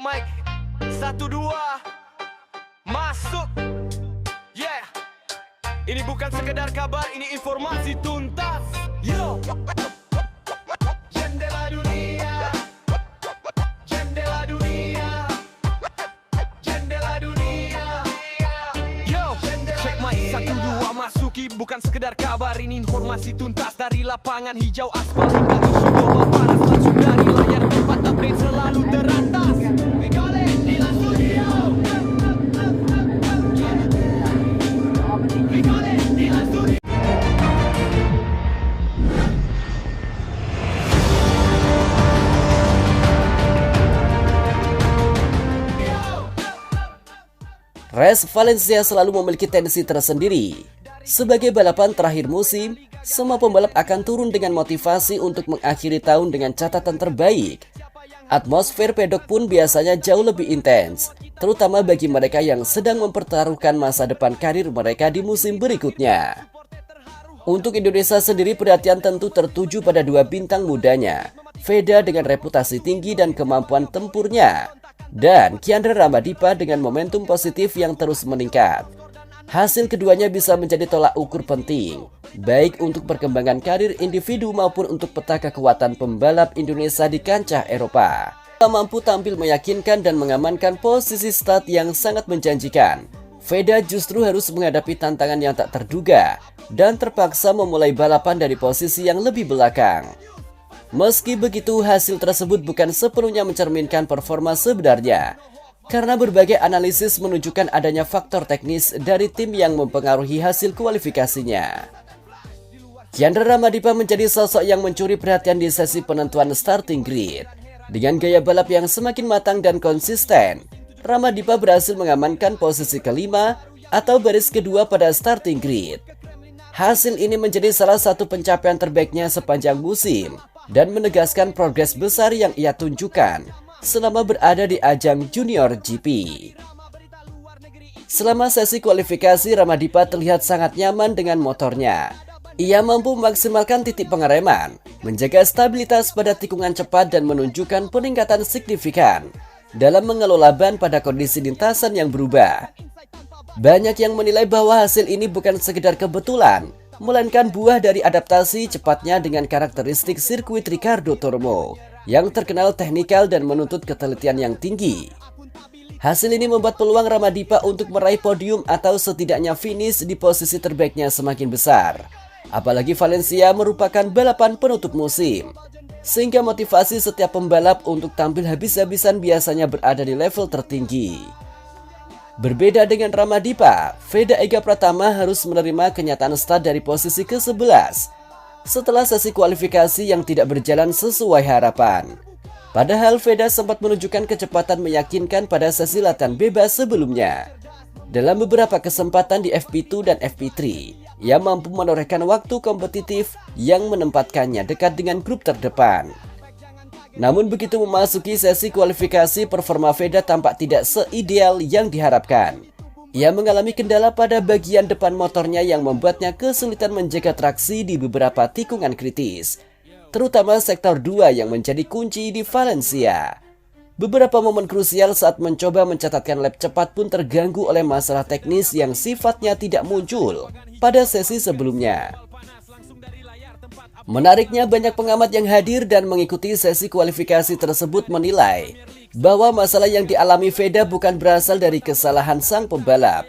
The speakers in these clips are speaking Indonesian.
mic. 1, 2. Masuk. Yeah. Ini bukan sekedar kabar, ini informasi tuntas. Yo. Jendela dunia. Jendela dunia. Jendela dunia. Yo. Check mic. 1, 2. Masuki bukan sekedar kabar, ini informasi tuntas dari lapangan hijau aspal hingga isu global panas langsung dari layar tempat update selalu terantas. We got it, Dila Studio. We got it, Dila Studio. Race Valencia selalu memiliki tensi tersendiri. Sebagai balapan terakhir musim, semua pembalap akan turun dengan motivasi untuk mengakhiri tahun dengan catatan terbaik. Atmosfer pedok pun biasanya jauh lebih intens, terutama bagi mereka yang sedang mempertaruhkan masa depan karir mereka di musim berikutnya. Untuk Indonesia sendiri, perhatian tentu tertuju pada dua bintang mudanya, Veda dengan reputasi tinggi dan kemampuan tempurnya, dan Kiandra Ramadipa dengan momentum positif yang terus meningkat. Hasil keduanya bisa menjadi tolak ukur penting, baik untuk perkembangan karir individu maupun untuk peta kekuatan pembalap Indonesia di kancah Eropa. Mampu tampil meyakinkan dan mengamankan posisi start yang sangat menjanjikan, Veda justru harus menghadapi tantangan yang tak terduga dan terpaksa memulai balapan dari posisi yang lebih belakang. Meski begitu, hasil tersebut bukan sepenuhnya mencerminkan performa sebenarnya, karena berbagai analisis menunjukkan adanya faktor teknis dari tim yang mempengaruhi hasil kualifikasinya. Kiandra Ramadipa menjadi sosok yang mencuri perhatian di sesi penentuan starting grid. Dengan gaya balap yang semakin matang dan konsisten, Ramadipa berhasil mengamankan posisi kelima atau baris kedua pada starting grid. Hasil ini menjadi salah satu pencapaian terbaiknya sepanjang musim dan menegaskan progres besar yang ia tunjukkan selama berada di ajang Junior GP. Selama sesi kualifikasi, Ramadipa terlihat sangat nyaman dengan motornya. Ia mampu memaksimalkan titik pengereman, menjaga stabilitas pada tikungan cepat dan menunjukkan peningkatan signifikan dalam mengelola ban pada kondisi lintasan yang berubah. Banyak yang menilai bahwa hasil ini bukan sekedar kebetulan, melainkan buah dari adaptasi cepatnya dengan karakteristik sirkuit Ricardo Tormo yang terkenal teknikal dan menuntut ketelitian yang tinggi. Hasil ini membuat peluang Ramadipa untuk meraih podium atau setidaknya finish di posisi terbaiknya semakin besar. Apalagi Valencia merupakan balapan penutup musim, sehingga motivasi setiap pembalap untuk tampil habis-habisan biasanya berada di level tertinggi. Berbeda dengan Ramadipa, Veda Ega Pratama harus menerima kenyataan start dari posisi ke-11 setelah sesi kualifikasi yang tidak berjalan sesuai harapan. Padahal Veda sempat menunjukkan kecepatan meyakinkan pada sesi latihan bebas sebelumnya. Dalam beberapa kesempatan di FP2 dan FP3, ia mampu menorehkan waktu kompetitif yang menempatkannya dekat dengan grup terdepan. Namun begitu memasuki sesi kualifikasi, performa Veda tampak tidak seideal yang diharapkan. Ia mengalami kendala pada bagian depan motornya yang membuatnya kesulitan menjaga traksi di beberapa tikungan kritis, terutama sektor 2 yang menjadi kunci di Valencia. Beberapa momen krusial saat mencoba mencatatkan lap cepat pun terganggu oleh masalah teknis yang sifatnya tidak muncul pada sesi sebelumnya. Menariknya, banyak pengamat yang hadir dan mengikuti sesi kualifikasi tersebut menilai bahwa masalah yang dialami Veda bukan berasal dari kesalahan sang pembalap.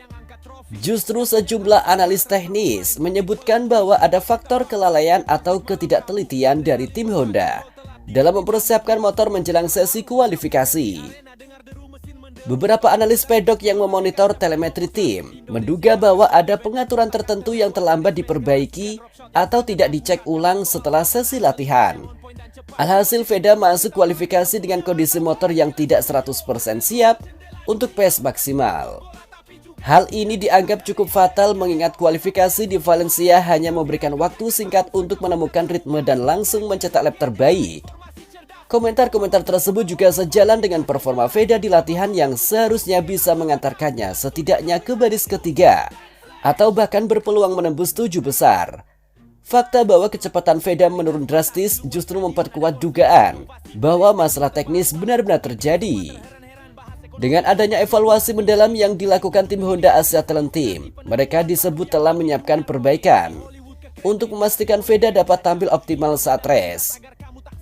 Justru sejumlah analis teknis menyebutkan bahwa ada faktor kelalaian atau ketidaktelitian dari tim Honda dalam mempersiapkan motor menjelang sesi kualifikasi. Beberapa analis pedok yang memonitor telemetri tim menduga bahwa ada pengaturan tertentu yang terlambat diperbaiki atau tidak dicek ulang setelah sesi latihan. Alhasil Veda masuk kualifikasi dengan kondisi motor yang tidak 100% siap untuk pace maksimal. Hal ini dianggap cukup fatal mengingat kualifikasi di Valencia hanya memberikan waktu singkat untuk menemukan ritme dan langsung mencetak lap terbaik. Komentar-komentar tersebut juga sejalan dengan performa Veda di latihan yang seharusnya bisa mengantarkannya setidaknya ke baris ketiga atau bahkan berpeluang menembus 7 besar. Fakta bahwa kecepatan Veda menurun drastis justru memperkuat dugaan bahwa masalah teknis benar-benar terjadi. Dengan adanya evaluasi mendalam yang dilakukan tim Honda Asia Talent Team, mereka disebut telah menyiapkan perbaikan untuk memastikan Veda dapat tampil optimal saat race.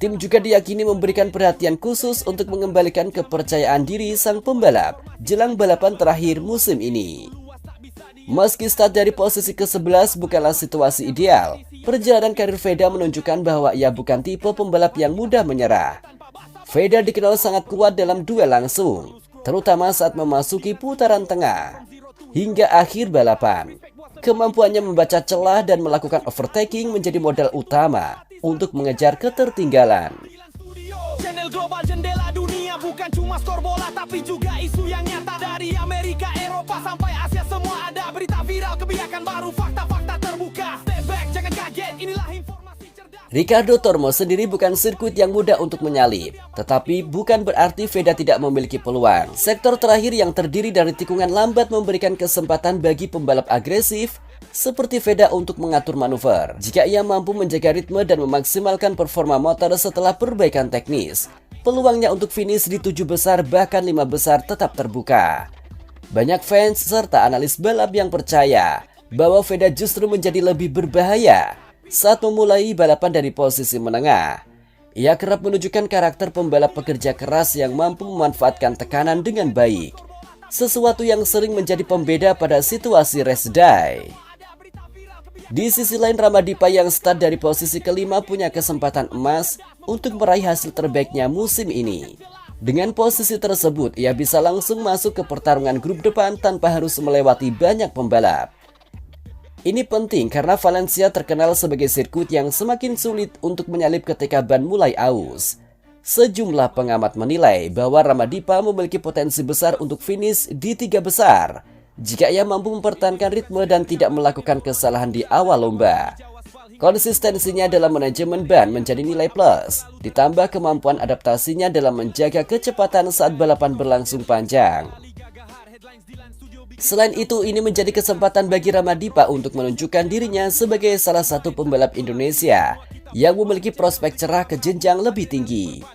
Tim juga diyakini memberikan perhatian khusus untuk mengembalikan kepercayaan diri sang pembalap jelang balapan terakhir musim ini. Meski start dari posisi ke-11 bukanlah situasi ideal, perjalanan karir Veda menunjukkan bahwa ia bukan tipe pembalap yang mudah menyerah. Veda dikenal sangat kuat dalam duel langsung, terutama saat memasuki putaran tengah. Hingga akhir balapan, kemampuannya membaca celah dan melakukan overtaking menjadi modal utama untuk mengejar ketertinggalan. Channel global jendela dunia, bukan cuma skor bola tapi juga isu yang nyata. Dari Amerika, Eropa sampai Asia, semua ada berita viral, kebijakan baru, fakta-fakta terbuka. Step back, jangan kaget, inilah informasi cerdas. Ricardo Tormo sendiri bukan sirkuit yang mudah untuk menyalip, tetapi bukan berarti Veda tidak memiliki peluang. Sektor terakhir yang terdiri dari tikungan lambat memberikan kesempatan bagi pembalap agresif seperti Veda untuk mengatur manuver. Jika ia mampu menjaga ritme dan memaksimalkan performa motor setelah perbaikan teknis, peluangnya untuk finish di 7 besar bahkan 5 besar tetap terbuka. Banyak fans serta analis balap yang percaya bahwa Veda justru menjadi lebih berbahaya saat memulai balapan dari posisi menengah. Ia kerap menunjukkan karakter pembalap pekerja keras yang mampu memanfaatkan tekanan dengan baik, sesuatu yang sering menjadi pembeda pada situasi race day. Di sisi lain, Ramadipa yang start dari posisi kelima punya kesempatan emas untuk meraih hasil terbaiknya musim ini. Dengan posisi tersebut, ia bisa langsung masuk ke pertarungan grup depan tanpa harus melewati banyak pembalap. Ini penting karena Valencia terkenal sebagai sirkuit yang semakin sulit untuk menyalip ketika ban mulai aus. Sejumlah pengamat menilai bahwa Ramadipa memiliki potensi besar untuk finish di 3 besar jika ia mampu mempertahankan ritme dan tidak melakukan kesalahan di awal lomba. Konsistensinya dalam manajemen ban menjadi nilai plus, ditambah kemampuan adaptasinya dalam menjaga kecepatan saat balapan berlangsung panjang. Selain itu, ini menjadi kesempatan bagi Ramadipa untuk menunjukkan dirinya sebagai salah satu pembalap Indonesia yang memiliki prospek cerah ke jenjang lebih tinggi.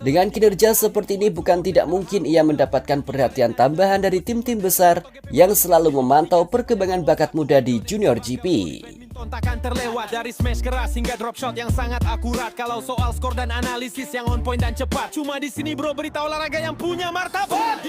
Dengan kinerja seperti ini, bukan tidak mungkin ia mendapatkan perhatian tambahan dari tim-tim besar yang selalu memantau perkembangan bakat muda di Junior GP. Takkan terlewat dari smash keras hingga drop shot yang sangat akurat. Kalau soal skor dan analisis yang on point dan cepat, cuma di sini bro, berita olahraga yang punya martabat.